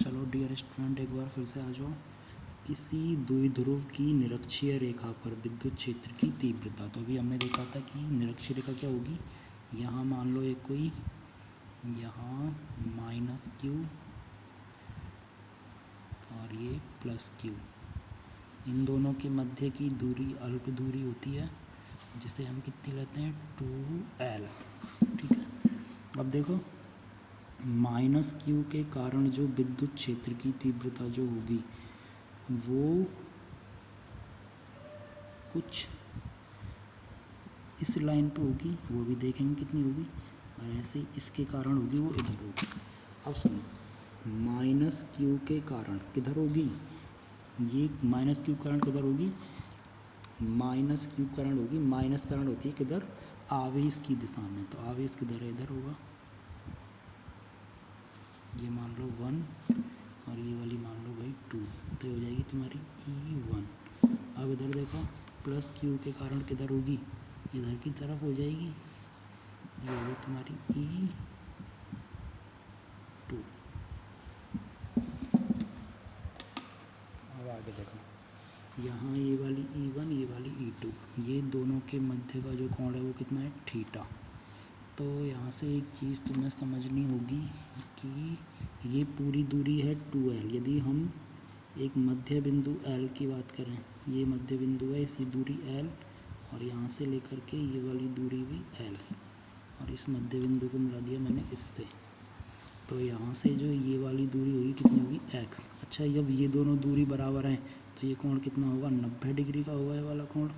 चलो dear student, एक बार फिर से आ जाओ। किसी द्विध्रुव की निरक्षीय रेखा पर विद्युत क्षेत्र की तीव्रता, तो अभी हमने देखा था कि निरक्षीय रेखा क्या होगी। यहाँ मान लो एक कोई यहाँ -q और ये +q, इन दोनों के मध्य की दूरी अल्प दूरी होती है, जिसे हम कितनी लेते हैं 2l। ठीक है, अब देखो -q के कारण जो विद्युत क्षेत्र की तीव्रता जो होगी वो कुछ इस लाइन पे होगी, वो भी देखेंगे कितनी होगी, और ऐसे ही इसके कारण होगी वो इधर होगी। अब सुनो, -q के कारण किधर होगी, ये -q कारण किधर होगी, -q कारण होगी, माइनस कारण होती है किधर, आवेश की दिशा में। तो आवेश किधर है, इधर होगा। ये मान लो 1 और ये वाली मान लो भाई 2, तो हो जाएगी तुम्हारी E1। अब इधर देखो +q के कारण किधर होगी, इधर की तरफ हो जाएगी, ये होगी तुम्हारी E2। अब आगे देखो, यहाँ ये वाली E1 ये वाली E2, ये दोनों के मध्य का जो कोण है वो कितना है, थीटा। तो यहाँ से एक चीज़ तुम्हें समझनी होगी कि ये पूरी दूरी है 2l। यदि हम एक मध्य बिंदु L की बात करें, ये मध्य बिंदु है, इसकी दूरी L, और यहाँ से लेकर के ये वाली दूरी भी L, और इस मध्य बिंदु को मिला दिया मैंने इससे। तो यहाँ से जो ये वाली दूरी होगी कितनी होगी, x। अच्छा, जब ये दोनों दूरी बराबर हैं तो ये कोण कितना होगा, 90 डिग्री का होगा। ये वाला कोण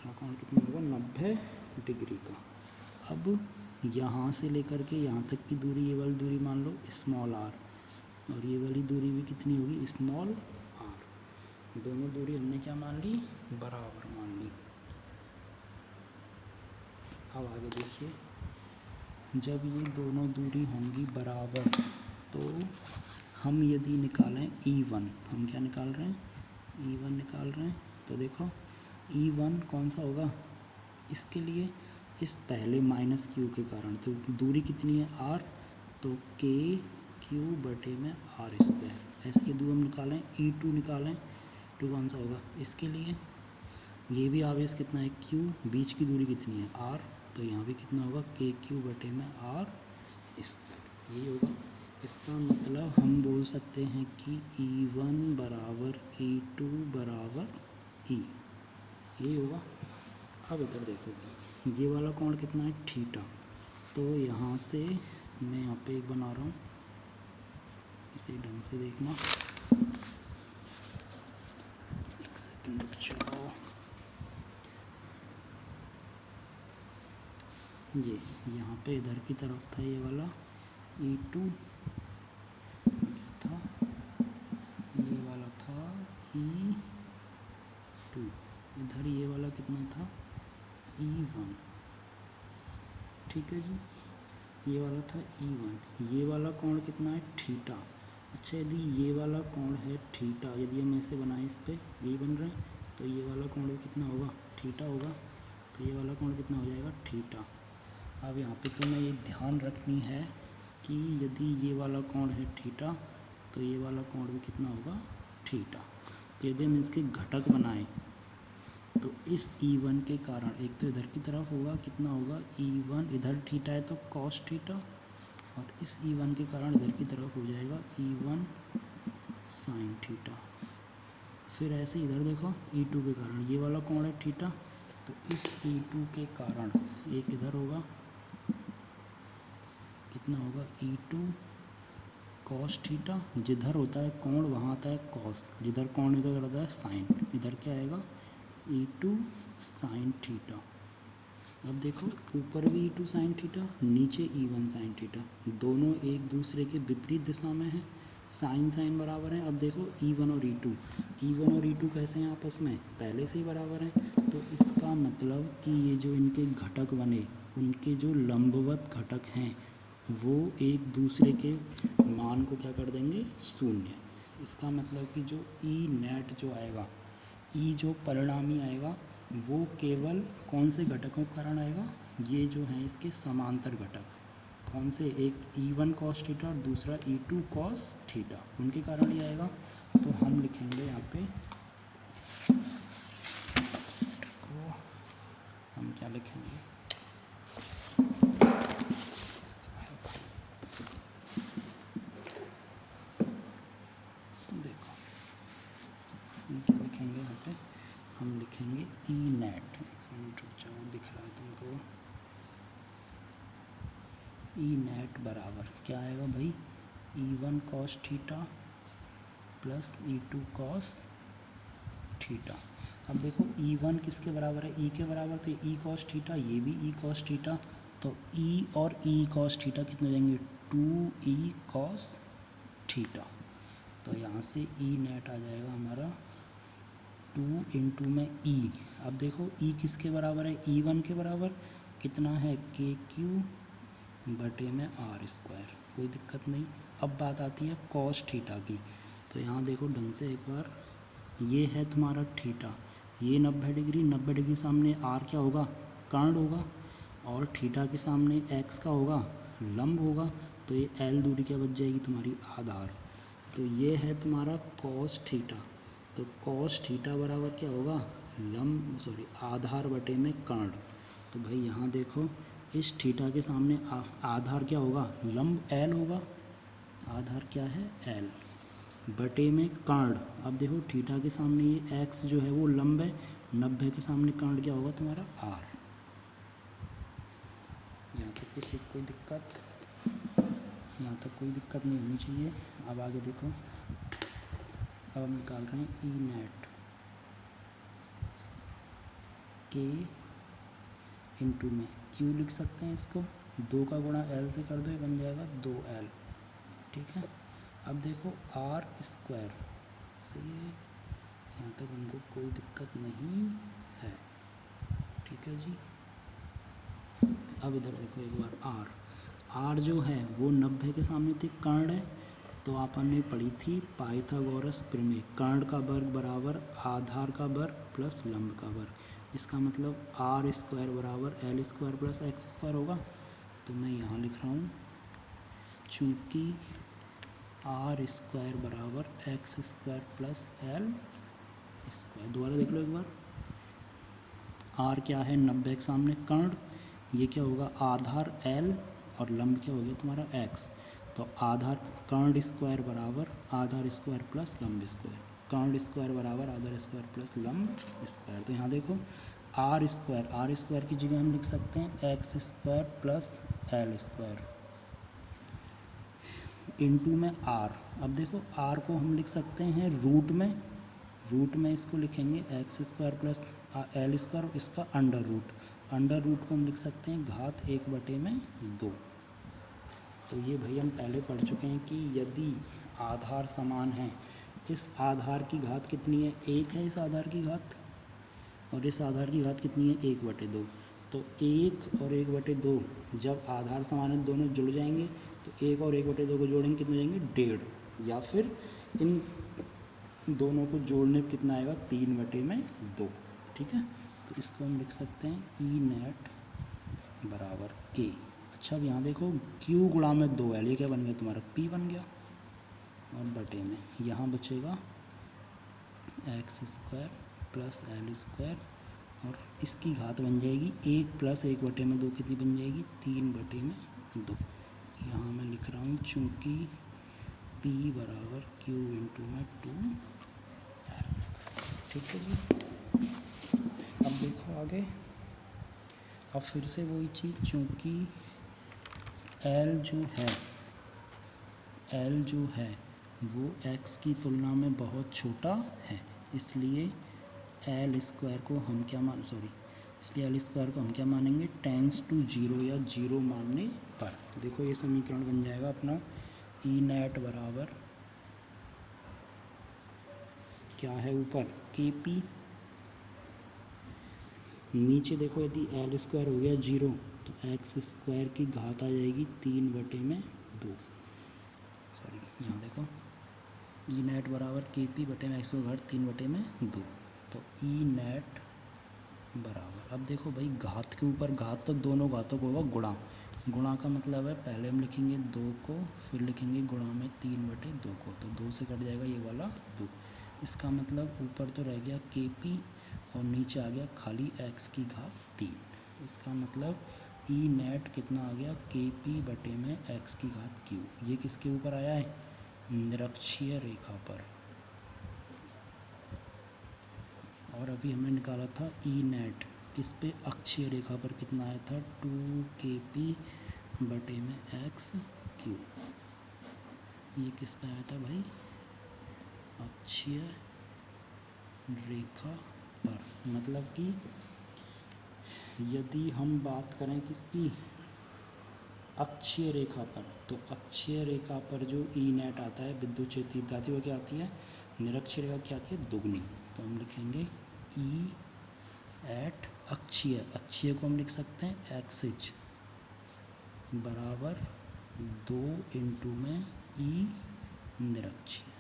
कितना होगा, 90 डिग्री का। अब यहाँ से लेकर के यहाँ तक की दूरी, ये वाली दूरी मान लो स्मॉल r, और ये वाली दूरी भी कितनी होगी, स्मॉल r। दोनों दूरी हमने क्या मान ली, बराबर मान ली। अब आगे देखिए, जब ये दोनों दूरी होंगी बराबर तो हम यदि निकालें E1, हम क्या निकाल रहे हैं, E1 निकाल रहे हैं। तो देखो E1 कौन सा होगा, इसके लिए इस पहले -q के कारण, तो दूरी कितनी है r, तो kq/r²। ऐसे यदि हम निकालें E2 निकालें, 2 कौन सा होगा, इसके लिए ये भी आवेश कितना है q, बीच की दूरी कितनी है r, तो यहाँ भी कितना होगा kq/r², ये होगा। इसका मतलब हम बोल सकते हैं कि E1 बराबर E2 बराबर E, ये होगा। अब इधर देखो, ये वाला कोण कितना है, थीटा। तो यहाँ से मैं यहाँ पे एक बना रहा हूँ, इसे ढंग से देखना, एक सेकंड रुको। ये यहाँ पे इधर की तरफ था ये वाला E2 था, ये वाला था E2, इधर ये वाला कितना था, E1। ठीक है जी, ये वाला था E1। ये वाला कोण कितना है, थीटा। अच्छा, यदि ये वाला कोण है थीटा, यदि हम ऐसे बनाएं, इस पे यही बन रहे हैं, तो ये वाला कोण भी कितना होगा, थीटा होगा। तो ये वाला कोण कितना हो जाएगा, थीटा। अब यहाँ पे तो मैं ये ध्यान रखनी है कि यदि ये वाला कोण है थीटा, तो ये वाला कोण भी कितना होगा, थीटा। तो यदि हम इसके घटक बनाएं तो इस E1 के कारण, एक तो इधर की तरफ होगा, कितना होगा E1, इधर थीटा है तो cos थीटा, और इस E1 के कारण इधर की तरफ हो जाएगा E1 sin थीटा। फिर ऐसे इधर देखो E2 के कारण, ये वाला कोण है थीटा, तो इस E2 के कारण एक इधर होगा, कितना होगा E2 cos थीटा। जिधर होता है कोण वहाँ आता है cos, जिधर कोण इधर होता है साइन, इधर क्या आएगा E2 sin थीटा। अब देखो ऊपर भी E2 sin थीटा, नीचे E1 sin थीटा, दोनों एक दूसरे के विपरीत दिशा में हैं, साइन साइन बराबर हैं। अब देखो E1 और E2 कैसे हैं आपस में, पहले से ही बराबर हैं। तो इसका मतलब कि ये जो इनके घटक बने, उनके जो लंबवत घटक हैं वो एक दूसरे के मान को क्या कर देंगे, शून्य। इसका मतलब कि जो E नेट जो आएगा, E जो परिणामी आएगा, वो केवल कौन से घटकों के कारण आएगा, ये जो हैं इसके समांतर घटक, कौन से, एक E1 cos थीटा और दूसरा E2 cos थीटा, उनके कारण ये आएगा। तो हम लिखेंगे यहाँ पे, तो हम क्या लिखेंगे, देखो हम क्या लिखेंगे यहाँ पे, हम लिखेंगे ई नेट, दिख रहा है तुमको, ई नेट बराबर क्या आएगा भाई, E1 cos theta plus E2 cos theta. अब देखो E1 किसके बराबर है, E के बराबर, तो E cos थीटा, ये भी E cos थीटा, तो E और E cos थीटा कितने हो जाएंगे, 2E cos थीटा। तो यहाँ से E नेट आ जाएगा हमारा 2 इंटू में E। अब देखो E किसके बराबर है, E1 के बराबर, कितना है, KQ बटे में R स्क्वायर, कोई दिक्कत नहीं। अब बात आती है cos थीटा की, तो यहाँ देखो ढंग से एक बार, ये है तुम्हारा थीटा, ये 90 डिग्री, 90 डिग्री सामने R क्या होगा, कर्ण होगा, और थीटा के सामने X का होगा, लंब होगा, तो ये L दूरी क्या बच जाएगी तुम्हारी, आधार। तो ये है तुम्हारा cos थीटा, तो cos थीटा बराबर क्या होगा, आधार बटे में कर्ण। तो भाई यहाँ देखो इस थीटा के सामने आधार क्या होगा, लंब L होगा, आधार क्या है L बटे में कर्ण। अब देखो थीटा के सामने ये x जो है वो लंब है, 90 के सामने कर्ण क्या होगा तुम्हारा r। यहाँ तक किसी कोई दिक्कत, यहाँ तक कोई दिक्कत नहीं होनी चाहिए। अब आगे देखो, अब हम निकाल रहे हैं ई नेट के इंटू में क्यू लिख सकते हैं इसको, 2 का गुणा L से कर दो, ये बन जाएगा 2L, ठीक है। अब देखो R स्क्वायर, सही है, यहाँ तक हमको कोई दिक्कत नहीं है, ठीक है जी। अब इधर देखो एक बार R जो है वो 90 के सामने थी कर्ण है, तो आपन ने पढ़ी थी पाइथागोरस प्रमेय, कर्ण का वर्ग बराबर आधार का वर्ग प्लस लंब का वर्ग, इसका मतलब R स्क्वायर बराबर L square plus x square होगा। तो मैं यहाँ लिख रहा हूँ, चूँकि R स्क्वायर बराबर x square plus L square, दोबारा देख लो एक बार, R क्या है, 90 के सामने कर्ण, ये क्या होगा आधार L और लंब क्या हो गया तुम्हारा x, तो आधार कर्ण स्क्वायर बराबर आधार स्क्वायर प्लस लंब स्क्वायर, कर्ण स्क्वायर बराबर आधार स्क्वायर प्लस लंब स्क्वायर। तो यहाँ देखो आर स्क्वायर की जगह हम लिख सकते हैं x square plus L square into में आर। अब देखो आर को हम लिख सकते हैं रूट में इसको लिखेंगे x square plus L square, इसका अंडर रूट को हम लिख सकते हैं घात 1/2। तो ये भाई हम पहले पढ़ चुके हैं कि यदि आधार समान है, इस आधार की घात कितनी है, 1 है इस आधार की घात, और इस आधार की घात कितनी है 1/2। तो 1 और 1/2 जब आधार समान है दोनों जुड़ जाएंगे, तो 1 और 1/2 को जोड़ेंगे कितने जाएंगे 1.5, या फिर इन दोनों को जोड़ने पर कितना आएगा 3/2, ठीक है। तो इसको हम लिख सकते हैं ई नेट बराबर के। अच्छा अब यहाँ देखो Q गुणा में 2L, ये क्या बन गया तुम्हारा P बन गया, और बटे में यहाँ बचेगा x square plus L square, और इसकी घात बन जाएगी 1 प्लस 1/2 कितनी बन जाएगी 3/2। यहाँ मैं लिख रहा हूँ चूँकि P बराबर Q इंटू में 2L, ठीक है जी। अब देखो आगे, अब फिर से वही चीज़, चूँकि L जो है वो x की तुलना में बहुत छोटा है, इसलिए L स्क्वायर को हम क्या मानेंगे टेंस टू 0 या 0 मानने पर। तो देखो ये समीकरण बन जाएगा अपना ई नेट बराबर क्या है ऊपर KP, नीचे देखो यदि L स्क्वायर हो गया 0 तो एक्स स्क्वायर की घात आ जाएगी 3/2। सॉरी यहाँ देखो ई नेट बराबर KP बटे में एक्स की घात 3/2। तो ई नेट बराबर, अब देखो भाई घात के ऊपर घात तो दोनों घातों को होगा गुणा, गुणा का मतलब है पहले हम लिखेंगे 2 को, फिर लिखेंगे गुणा में 3/2 को, तो 2 से कट जाएगा ये वाला 2। इसका मतलब ऊपर तो रह गया KP और नीचे आ गया खाली x की घात 3। इसका मतलब E नेट कितना आ गया, KP में x की घात q। ये किसके ऊपर आया है, निरक्षीय रेखा पर। और अभी हमने निकाला था E नेट किस पे, अक्षीय रेखा पर कितना आया था, 2KP में x3। ये किस पे आया था भाई, अक्षीय रेखा पर। मतलब कि यदि हम बात करें किसकी, अक्षीय रेखा पर, तो अक्षीय रेखा पर जो E नेट आता है विद्युत क्षेत्र तीव्रता आती है, वो क्या आती है, निरक्षीय रेखा क्या आती है, दुगनी। तो हम लिखेंगे E एट अक्षीय, अक्षीय को हम लिख सकते हैं एक्सिज बराबर 2 इंटू में E निरक्षीय।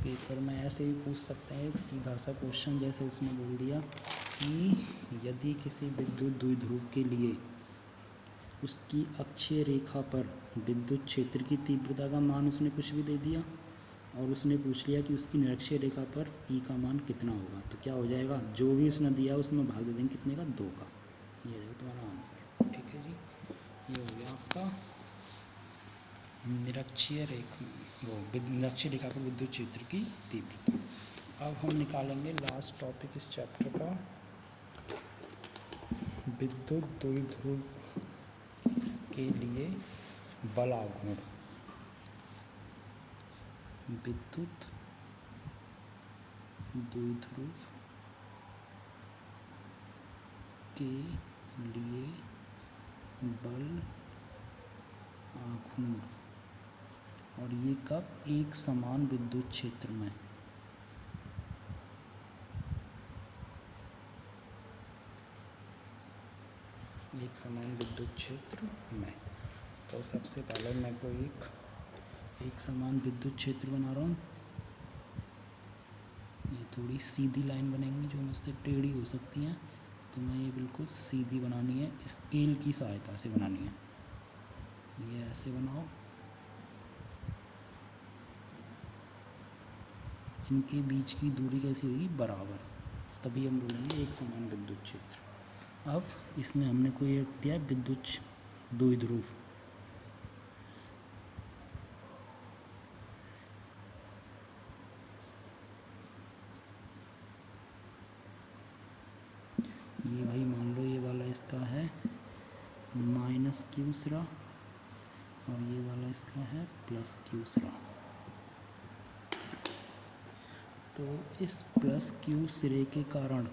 पेपर में ऐसे भी पूछ सकते हैं एक सीधा सा क्वेश्चन, जैसे उसने बोल दिया कि यदि किसी विद्युत द्विध्रुव के लिए उसकी अक्षीय रेखा पर विद्युत क्षेत्र की तीव्रता का मान उसने कुछ भी दे दिया, और उसने पूछ लिया कि उसकी निरक्षीय रेखा पर E का मान कितना होगा, तो क्या हो जाएगा, जो भी उसने दिया उसमें भाग दे देंगे कितने का, 2 का। ये हो जाएगा तुम्हारा आंसर। ठीक है जी, ये हो गया आपका निरक्षीय रेखा, निरक्षीय रेखा पर विद्युत क्षेत्र की तीव्रता। अब हम निकालेंगे लास्ट टॉपिक इस चैप्टर का, विद्युत द्विध्रुव के लिए बल आघूर्ण। विद्युत द्विध्रुव के लिए बल आघूर्ण, और ये कब, एक समान विद्युत क्षेत्र में। एक समान विद्युत क्षेत्र में। तो सबसे पहले मैं कोई एक समान विद्युत क्षेत्र बना रहा हूँ। ये थोड़ी सीधी लाइन बनेंगी जो मुझसे टेढ़ी हो सकती हैं, तो मैं ये बिल्कुल सीधी बनानी है, स्केल की सहायता से बनानी है। ये ऐसे बनाओ, इनके बीच की दूरी कैसी होगी, बराबर, तभी हम बोलेंगे एक समान विद्युत क्षेत्र। अब इसमें हमने कोई रख दिया विद्युत द्विध्रुव, ये भाई मान लो ये वाला इसका है -q सिरा, और ये वाला इसका है +q सिरा। तो इस +q सिरे के कारण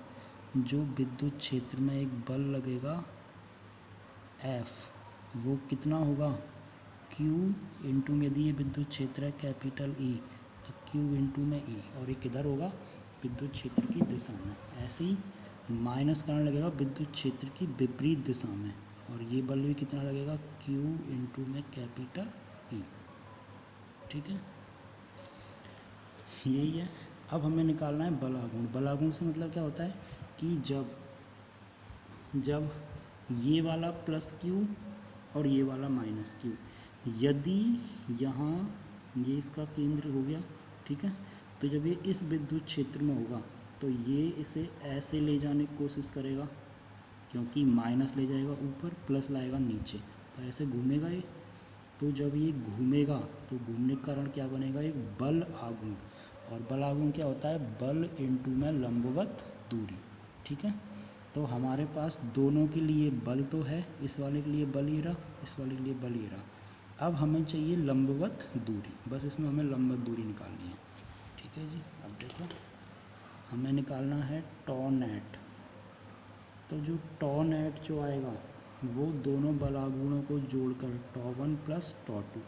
जो विद्युत क्षेत्र में एक बल लगेगा F, वो कितना होगा, Q इंटू में, यदि ये विद्युत क्षेत्र है कैपिटल E, तो Q इंटू में E, और ये किधर होगा, विद्युत क्षेत्र की दिशा में। ऐसे ही माइनस कारण लगेगा विद्युत क्षेत्र की विपरीत दिशा में, और ये बल भी कितना लगेगा, Q इंटू में कैपिटल E। ठीक है, यही है। अब हमें निकालना है बल आघूर्ण। बल आघूर्ण से मतलब क्या होता है कि जब ये वाला +q और ये वाला -q, यदि यहाँ ये इसका केंद्र हो गया, ठीक है, तो जब ये इस विद्युत क्षेत्र में होगा तो ये इसे ऐसे ले जाने की कोशिश करेगा, क्योंकि माइनस ले जाएगा ऊपर, प्लस लाएगा नीचे, तो ऐसे घूमेगा ये। तो जब ये घूमेगा तो घूमने के कारण क्या बनेगा, एक बल आघूर्ण। और बल आघूर्ण क्या होता है, बल इंटू में लंबवत दूरी। ठीक है, तो हमारे पास दोनों के लिए बल तो है, इस वाले के लिए बल ये रहा, इस वाले के लिए बल ये रहा। अब हमें चाहिए लंबवत दूरी, बस इसमें हमें लंबवत दूरी निकालनी है। ठीक है जी, अब देखो हमें निकालना है टॉ नेट। तो जो टॉ नेट जो आएगा वो दोनों बल आघूर्णों को जोड़कर टॉ1 प्लस टॉ2।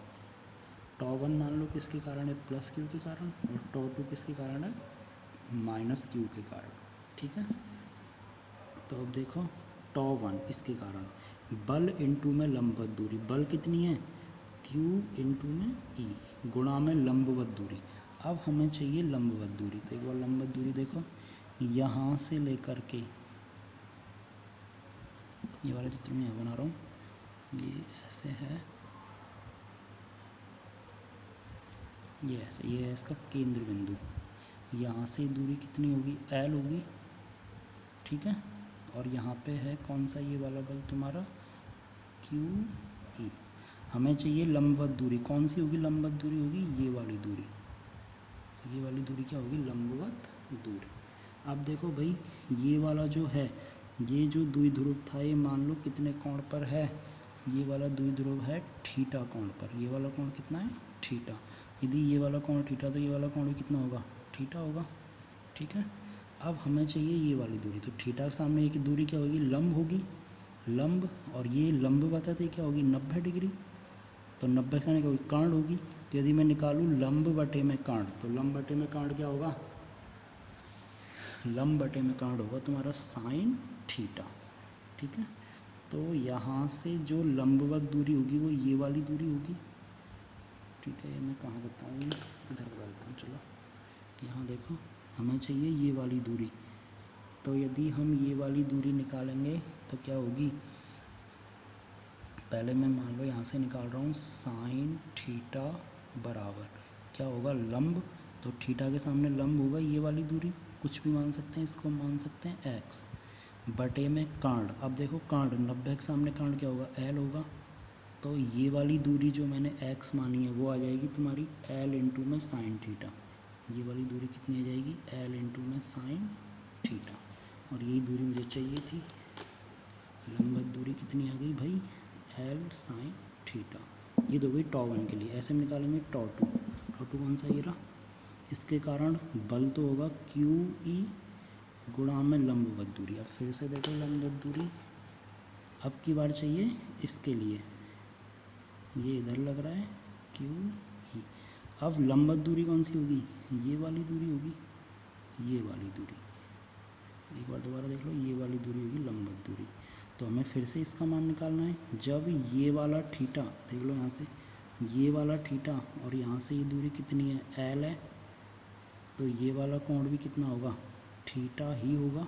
टॉ1 मान लो किसके कारण है, +q के कारण, और टॉ2 किसके कारण है, -q के कारण। ठीक है, तो अब देखो टॉ1 इसके कारण, बल इंटू में लंबवत दूरी, बल कितनी है, q इंटू में e गुणा में लंबवत दूरी। अब हमें चाहिए लंबवत दूरी, तो एक बार लंबवत दूरी देखो, यहाँ से लेकर के, ये वाला चित्र मैं बना रहा हूँ, ये ऐसे है, ये ऐसे, ये है इसका केंद्र बिंदु। यहाँ से दूरी कितनी होगी, L होगी, ठीक है। और यहाँ पे है कौन सा, ये वाला बल तुम्हारा QE। हमें चाहिए लंबवत दूरी, कौन सी होगी लंबवत दूरी, होगी ये वाली दूरी। ये वाली दूरी क्या होगी, लंबवत दूरी। अब देखो भाई, ये वाला जो है, ये जो द्विध्रुव था, ये मान लो कितने कोण पर है, ये वाला द्विध्रुव है थीटा कोण पर। ये वाला कोण कितना है, थीटा। यदि ये वाला कोण थीटा, तो ये वाला कोण भी कितना होगा, थीटा होगा, ठीक है। अब हमें चाहिए ये वाली दूरी, तो थीटा के सामने ये की दूरी क्या होगी, लंब होगी, लंब। और ये लंब बताते क्या होगी, 90 डिग्री। तो 90 के सामने क्या होगी, कर्ण होगी। तो यदि मैं निकालूँ लंब बटे में कर्ण, तो लंब बटे में कर्ण क्या होगा, लंब बटे में कर्ण होगा तुम्हारा साइन थीटा, ठीक है। तो यहाँ से जो लंबवत दूरी होगी वो ये वाली दूरी होगी, ठीक है। मैं कहाँ बताऊँ, इधर बता देता हूँ, चलो यहाँ देखो, हमें चाहिए ये वाली दूरी। तो यदि हम ये वाली दूरी निकालेंगे तो क्या होगी, पहले मैं मान लो यहाँ से निकाल रहा हूँ, साइन थीटा बराबर क्या होगा, लंब। तो थीटा के सामने लंब होगा ये वाली दूरी, कुछ भी मान सकते हैं, इसको मान सकते हैं x बटे में कर्ण। अब देखो कर्ण, 90 के सामने कर्ण क्या होगा, L होगा। तो ये वाली दूरी जो मैंने x मानी है वो आ जाएगी तुम्हारी L इंटू में साइन थीटा। ये वाली दूरी कितनी आ जाएगी, L इंटू में साइन थीटा। और यही दूरी मुझे चाहिए थी, लंबवत दूरी कितनी आ गई भाई, L साइन थीटा। ये दो गई टॉ 1 के लिए। ऐसे में निकालेंगे टॉ 2। टॉ 2 कौन सा, ये रहा। इसके कारण बल तो होगा QE गुणा में लंबवत दूरी। अब फिर से देखो लंबवत दूरी, अब की बार चाहिए इसके लिए, ये इधर लग रहा है QE। अब लंबवत दूरी कौन सी होगी, ये वाली दूरी होगी, ये वाली दूरी। एक बार दोबारा देख लो, ये वाली दूरी होगी लंबवत दूरी। तो हमें फिर से इसका मान निकालना है। जब ये वाला थीटा, देख लो यहाँ से, ये वाला थीटा और यहाँ से ये दूरी कितनी है, L है। तो ये वाला कोण भी कितना होगा, थीटा ही होगा।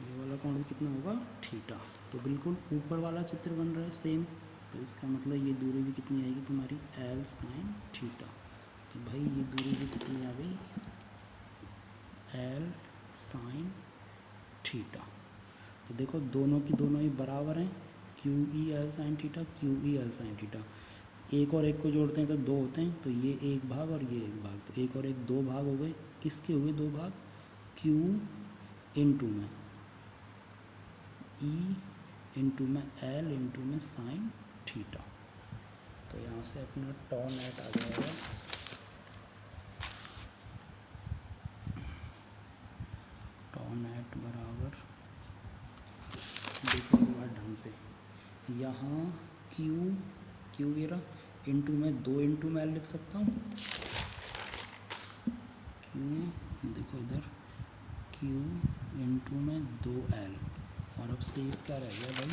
ये वाला कोण भी कितना होगा, थीटा। तो बिल्कुल ऊपर वाला चित्र बन रहा है सेम। तो इसका मतलब ये दूरी भी कितनी आएगी तुम्हारी, L साइन थीटा। तो भाई ये दूरी भी कितनी आ गई, L साइन थीटा। तो देखो दोनों की दोनों ही बराबर हैं, QE L sine theta, QE L sine theta. एक और एक को जोड़ते हैं तो दो होते हैं, तो ये एक भाग और ये एक भाग, तो एक और एक दो भाग हो गए। किसके हुए दो भाग, Q इंटू में E इंटू में L इंटू में साइन थीटा। तो यहाँ से अपना टॉ नेट आ जाएगा, टॉ नेट बराबर, देखो एक बार ढंग से, यहाँ Q ये रहा, इंटू में 2 इंटू में L लिख सकता हूँ। Q देखो इधर, Q इंटू में 2L, और अब शेष क्या रह गया भाई,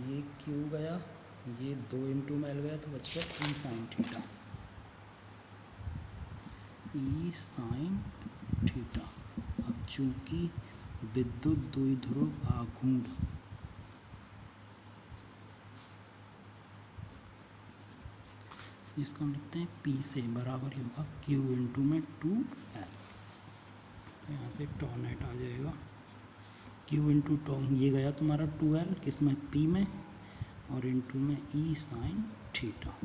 ये Q गया, ये 2 इंटू में L गया, तो बच गया E sine theta, E sine theta. अब चूँकि विद्युत द्विध्रुव आघूर्ण इसको हम लिखते हैं P से बराबर ही होगा Q इंटू में 2L। तो यहाँ से टॉ नेट आ जाएगा, Q इंटू टॉ, ये गया तुम्हारा 2L किस में, P में, और इंटू में E साइन थीटा,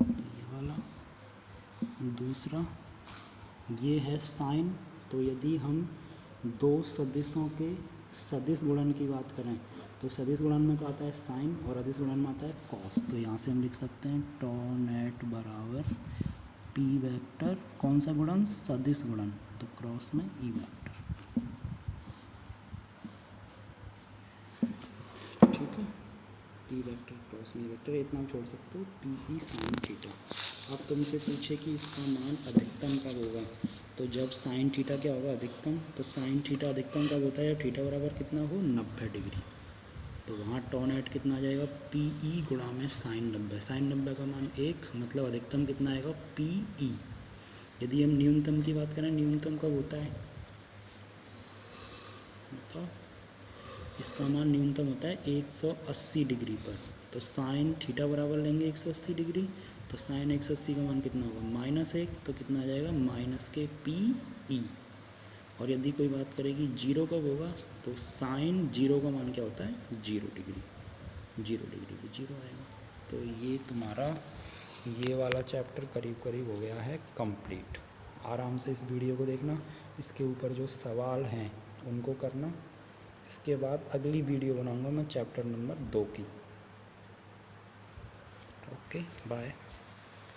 ये वाला। दूसरा ये है साइन। तो यदि हम दो सदिशों के सदिश गुणन की बात करें, तो सदिश गुणन में क्या आता है, साइन, और अदिश गुणन में आता है कॉस। तो यहाँ से हम लिख सकते हैं टॉ नेट बराबर P वेक्टर, कौन सा गुणन, सदिश गुणन, तो क्रॉस में E वेक्टर, ठीक है। P वेक्टर क्रॉस में E वेक्टर, इतना छोड़ सकते हो, PE साइन थीटा। अब तुमसे पूछे कि इसका मान अधिकतम कब होगा, तो जब साइन थीटा क्या होगा, अधिकतम। तो साइन थीटा अधिकतम कब होता है, जब थीटा बराबर कितना हो, 90 डिग्री। तो वहाँ टॉ नेट कितना आ जाएगा, PE गुणा में साइन 90। साइन 90 का मान 1, मतलब अधिकतम कितना आएगा, PE। यदि हम न्यूनतम की बात करें, न्यूनतम कब होता है, तो इसका मान न्यूनतम होता है 180 डिग्री पर। तो साइन थीटा बराबर लेंगे 180 डिग्री, तो साइन 180 का मान कितना होगा -1, तो कितना आ जाएगा -के PE। और यदि कोई बात करेगी जीरो कब होगा, तो साइन जीरो का मान क्या होता है 0 डिग्री, 0 डिग्री पे जीरो आएगा। तो ये तुम्हारा ये वाला चैप्टर करीब करीब हो गया है कंप्लीट। आराम से इस वीडियो को देखना, इसके ऊपर जो सवाल हैं उनको करना। इसके बाद अगली वीडियो बनाऊंगा मैं चैप्टर नंबर 2 की। Okay bye.